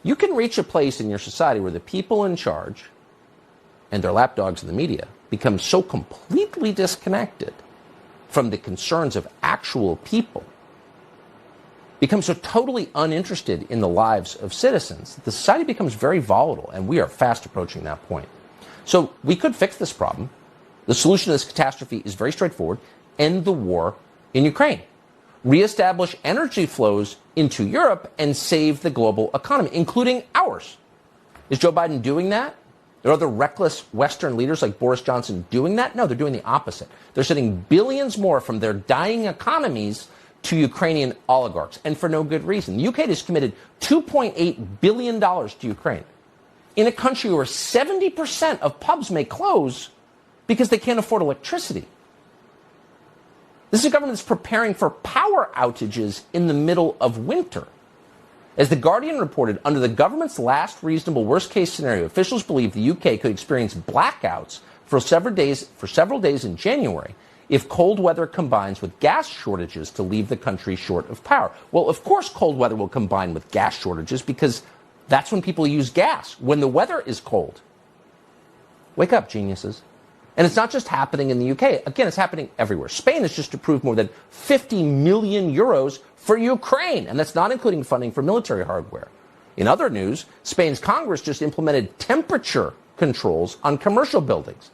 You can reach a place in your society where the people in charge and their lapdogs in the media become so completely disconnected from the concerns of actual people, become so totally uninterested in the lives of citizens, that the society becomes very volatile, and we are fast approaching that point. So we could fix this problem. The solution to this catastrophe is very straightforward. End the war in Ukraine. Reestablish energy flows into Europe and save the global economy, including ours. Is Joe Biden doing that? Are other reckless Western leaders like Boris Johnson doing that? No, they're doing the opposite. They're sending billions more from their dying economies to Ukrainian oligarchs, and for no good reason. The UK has committed $2.8 billion to Ukraine in a country where 70% of pubs may close because they can't afford electricity. This is a government that's preparing for power outages in the middle of winter. As The Guardian reported, under the government's last reasonable worst-case scenario, officials believe the UK could experience blackouts for several days in January if cold weather combines with gas shortages to leave the country short of power. Well, of course cold weather will combine with gas shortages, because that's when people use gas, when the weather is cold. Wake up, geniuses. And it's not just happening in the UK. Again, it's happening everywhere. Spain has just approved more than 50 million euros for Ukraine, and that's not including funding for military hardware. In other news, Spain's Congress just implemented temperature controls on commercial buildings.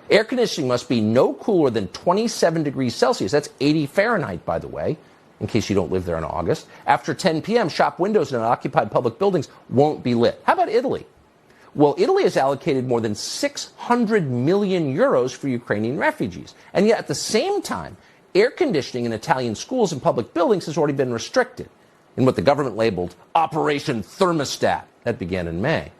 Air conditioning must be no cooler than 27 degrees Celsius. That's 80 Fahrenheit, by the way, in case you don't live there in August. After 10 p.m., shop windows in unoccupied public buildings won't be lit. How about Italy? Well, Italy has allocated more than 600 million euros for Ukrainian refugees. And yet, at the same time, air conditioning in Italian schools and public buildings has already been restricted in what the government labeled Operation Thermostat. That began in May.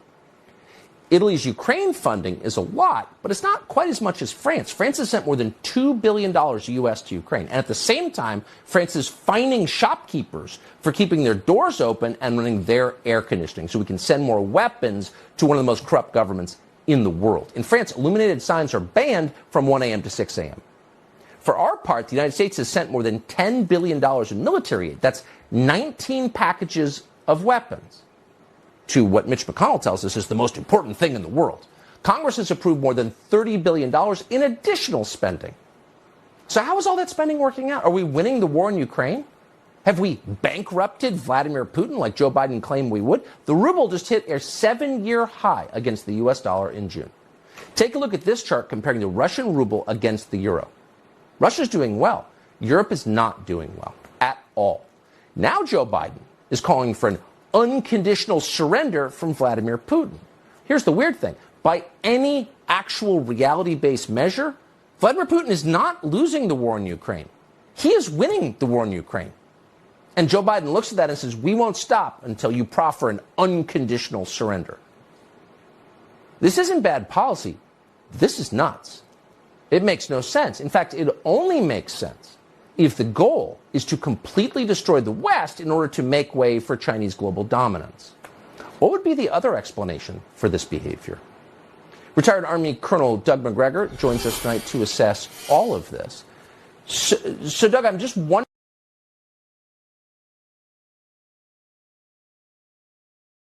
Italy's Ukraine funding is a lot, but it's not quite as much as France. France has sent more than $2 billion U.S. to Ukraine. And at the same time, France is fining shopkeepers for keeping their doors open and running their air conditioning so we can send more weapons to one of the most corrupt governments in the world. In France, illuminated signs are banned from 1 a.m. to 6 a.m. For our part, the United States has sent more than $10 billion in military aid. That's 19 packages of weapons to what Mitch McConnell tells us is the most important thing in the world. Congress has approved more than $30 billion in additional spending. So how is all that spending working out? Are we winning the war in Ukraine? Have we bankrupted Vladimir Putin like Joe Biden claimed we would? The ruble just hit a 7-year high against the U.S. dollar in June. Take a look at this chart comparing the Russian ruble against the euro. Russia's doing well. Europe is not doing well at all. Now Joe Biden is calling for an unconditional surrender from Vladimir Putin. Here's the weird thing. By any actual reality-based measure, Vladimir Putin is not losing the war in Ukraine. He is winning the war in Ukraine. And Joe Biden looks at that and says, we won't stop until you proffer an unconditional surrender. This isn't bad policy. This is nuts. It makes no sense. In fact, it only makes sense if the goal is to completely destroy the West in order to make way for Chinese global dominance. What would be the other explanation for this behavior? Retired Army Colonel Doug McGregor joins us tonight to assess all of this. So Doug, I'm just wondering